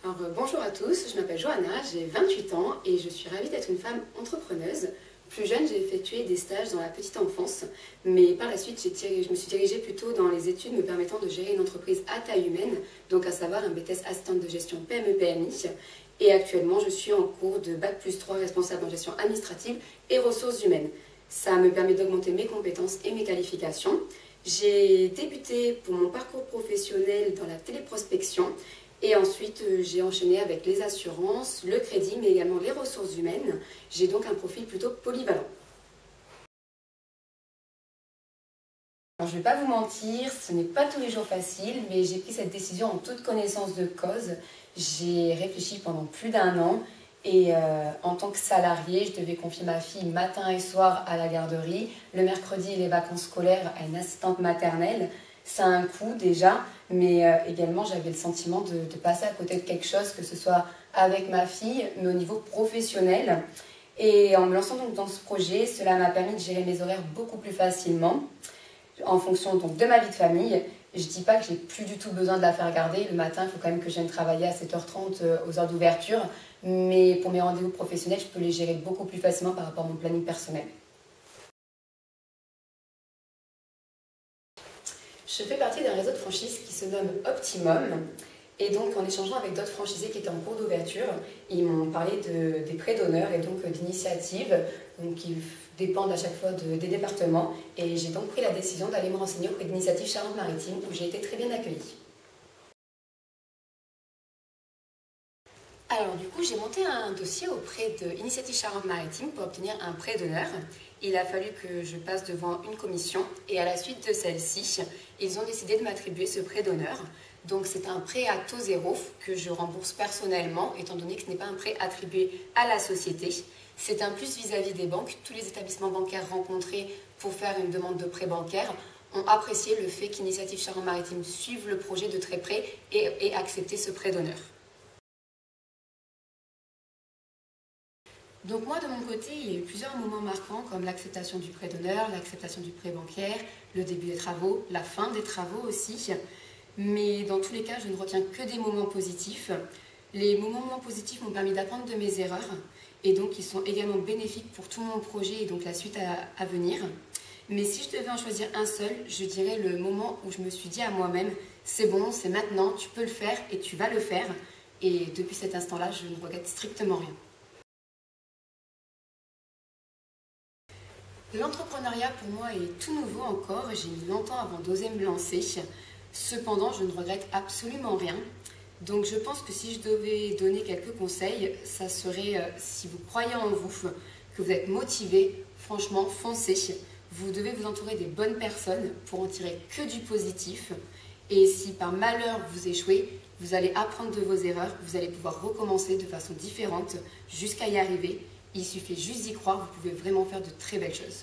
Bonjour à tous, je m'appelle Johanna, j'ai 28 ans et je suis ravie d'être une femme entrepreneuse. Plus jeune, j'ai effectué des stages dans la petite enfance, mais par la suite, je me suis dirigée plutôt dans les études me permettant de gérer une entreprise à taille humaine, donc à savoir un BTS assistante de gestion PME-PMI. Et actuellement, je suis en cours de Bac+3 responsable en gestion administrative et ressources humaines. Ça me permet d'augmenter mes compétences et mes qualifications. J'ai débuté pour mon parcours professionnel dans la téléprospection. Et ensuite, j'ai enchaîné avec les assurances, le crédit, mais également les ressources humaines. J'ai donc un profil plutôt polyvalent. Alors, je ne vais pas vous mentir, ce n'est pas tous les jours facile, mais j'ai pris cette décision en toute connaissance de cause. J'ai réfléchi pendant plus d'1 an et en tant que salariée, je devais confier ma fille matin et soir à la garderie, le mercredi et les vacances scolaires à une assistante maternelle. Ça a un coût déjà, mais également j'avais le sentiment de passer à côté de quelque chose, que ce soit avec ma fille, mais au niveau professionnel. Et en me lançant donc dans ce projet, cela m'a permis de gérer mes horaires beaucoup plus facilement, en fonction donc de ma vie de famille. Je ne dis pas que j'ai plus du tout besoin de la faire garder. Le matin, il faut quand même que je vienne travailler à 7h30 aux heures d'ouverture. Mais pour mes rendez-vous professionnels, je peux les gérer beaucoup plus facilement par rapport à mon planning personnel. Je fais partie d'un réseau de franchises qui se nomme Optimum. Et donc, en échangeant avec d'autres franchisés qui étaient en cours d'ouverture, ils m'ont parlé des prêts d'honneur et donc d'initiatives qui dépendent à chaque fois des départements. Et j'ai donc pris la décision d'aller me renseigner auprès d'Initiative Charente-Maritime où j'ai été très bien accueillie. Alors du coup, j'ai monté un dossier auprès de Initiative Charente-Maritime pour obtenir un prêt d'honneur. Il a fallu que je passe devant une commission et à la suite de celle-ci, ils ont décidé de m'attribuer ce prêt d'honneur. Donc c'est un prêt à taux zéro que je rembourse personnellement étant donné que ce n'est pas un prêt attribué à la société. C'est un plus vis-à-vis des banques. Tous les établissements bancaires rencontrés pour faire une demande de prêt bancaire ont apprécié le fait qu'Initiative Charente-Maritime suive le projet de très près et ait accepté ce prêt d'honneur. Donc moi, de mon côté, il y a eu plusieurs moments marquants comme l'acceptation du prêt d'honneur, l'acceptation du prêt bancaire, le début des travaux, la fin des travaux aussi. Mais dans tous les cas, je ne retiens que des moments positifs. Les moments positifs m'ont permis d'apprendre de mes erreurs et donc ils sont également bénéfiques pour tout mon projet et donc la suite à venir. Mais si je devais en choisir un seul, je dirais le moment où je me suis dit à moi-même « c'est bon, c'est maintenant, tu peux le faire et tu vas le faire ». Et depuis cet instant-là, je ne regrette strictement rien. L'entrepreneuriat pour moi est tout nouveau encore, j'ai mis longtemps avant d'oser me lancer. Cependant, je ne regrette absolument rien. Donc je pense que si je devais donner quelques conseils, ça serait si vous croyez en vous, que vous êtes motivé, franchement, foncez. Vous devez vous entourer des bonnes personnes pour en tirer que du positif. Et si par malheur vous échouez, vous allez apprendre de vos erreurs, vous allez pouvoir recommencer de façon différente jusqu'à y arriver. Il suffit juste d'y croire, vous pouvez vraiment faire de très belles choses.